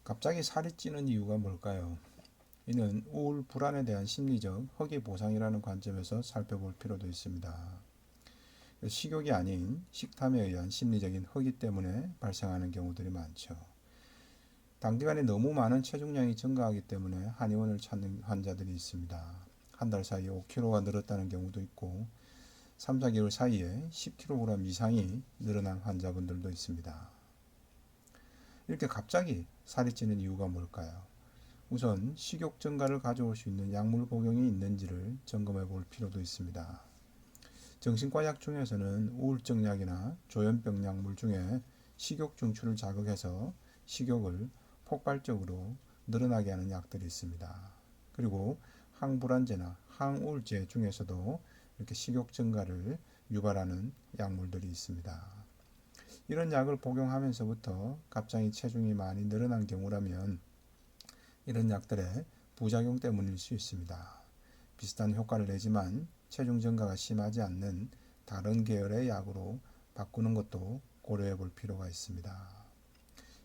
갑자기 살이 찌는 이유가 뭘까요? 이는 우울, 불안에 대한 심리적 허기 보상이라는 관점에서 살펴볼 필요도 있습니다. 식욕이 아닌 식탐에 의한 심리적인 허기 때문에 발생하는 경우들이 많죠. 단기간에 너무 많은 체중량이 증가하기 때문에 한의원을 찾는 환자들이 있습니다. 한 달 사이에 5kg가 늘었다는 경우도 있고 3, 4개월 사이에 10kg 이상이 늘어난 환자분들도 있습니다. 이렇게 갑자기 살이 찌는 이유가 뭘까요? 우선 식욕 증가를 가져올 수 있는 약물 복용이 있는지를 점검해 볼 필요도 있습니다. 정신과 약 중에서는 우울증 약이나 조현병 약물 중에 식욕 중추를 자극해서 식욕을 폭발적으로 늘어나게 하는 약들이 있습니다. 그리고 항불안제나 항우울제 중에서도 이렇게 식욕 증가를 유발하는 약물들이 있습니다. 이런 약을 복용하면서부터 갑자기 체중이 많이 늘어난 경우라면 이런 약들의 부작용 때문일 수 있습니다. 비슷한 효과를 내지만 체중 증가가 심하지 않는 다른 계열의 약으로 바꾸는 것도 고려해 볼 필요가 있습니다.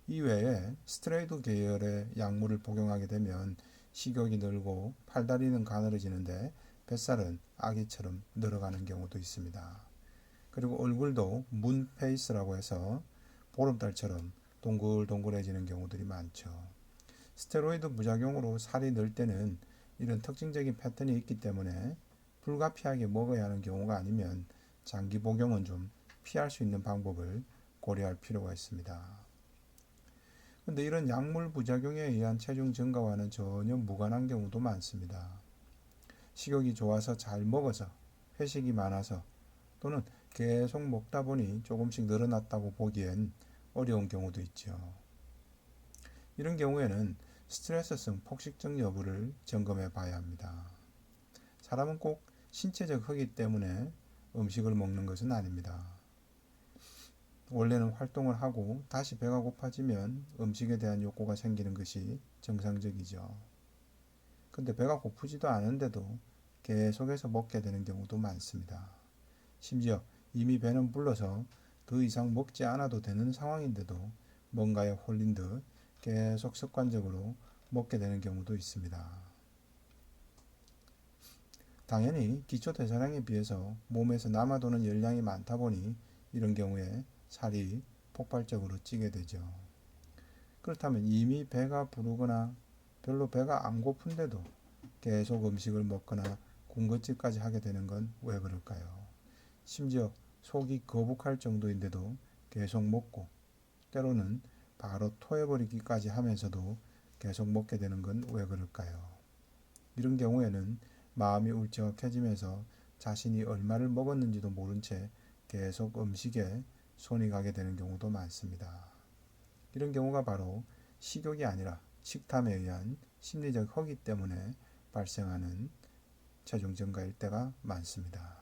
이외에 스테로이드 계열의 약물을 복용하게 되면 식욕이 늘고 팔다리는 가늘어지는데 뱃살은 아기처럼 늘어가는 경우도 있습니다. 그리고 얼굴도 문 페이스라고 해서 보름달처럼 동글동글해지는 경우들이 많죠. 스테로이드 부작용으로 살이 늘 때는 이런 특징적인 패턴이 있기 때문에 불가피하게 먹어야 하는 경우가 아니면 장기 복용은 좀 피할 수 있는 방법을 고려할 필요가 있습니다. 근데 이런 약물 부작용에 의한 체중 증가와는 전혀 무관한 경우도 많습니다. 식욕이 좋아서 잘 먹어서, 회식이 많아서, 또는 계속 먹다 보니 조금씩 늘어났다고 보기엔 어려운 경우도 있죠. 이런 경우에는 스트레스성 폭식증 여부를 점검해 봐야 합니다. 사람은 꼭 신체적 허기 때문에 음식을 먹는 것은 아닙니다. 원래는 활동을 하고 다시 배가 고파지면 음식에 대한 욕구가 생기는 것이 정상적이죠. 근데 배가 고프지도 않은데도 계속해서 먹게 되는 경우도 많습니다. 심지어 이미 배는 불러서 더 이상 먹지 않아도 되는 상황인데도 뭔가에 홀린 듯 계속 습관적으로 먹게 되는 경우도 있습니다. 당연히 기초대사량에 비해서 몸에서 남아도는 열량이 많다 보니 이런 경우에 살이 폭발적으로 찌게 되죠. 그렇다면 이미 배가 부르거나 별로 배가 안 고픈데도 계속 음식을 먹거나 군것질까지 하게 되는 건 왜 그럴까요? 심지어 속이 거북할 정도인데도 계속 먹고 때로는 바로 토해버리기까지 하면서도 계속 먹게 되는 건 왜 그럴까요? 이런 경우에는 마음이 울적해지면서 자신이 얼마를 먹었는지도 모른 채 계속 음식에 손이 가게 되는 경우도 많습니다. 이런 경우가 바로 식욕이 아니라 식탐에 의한 심리적 허기 때문에 발생하는 체중 증가일 때가 많습니다.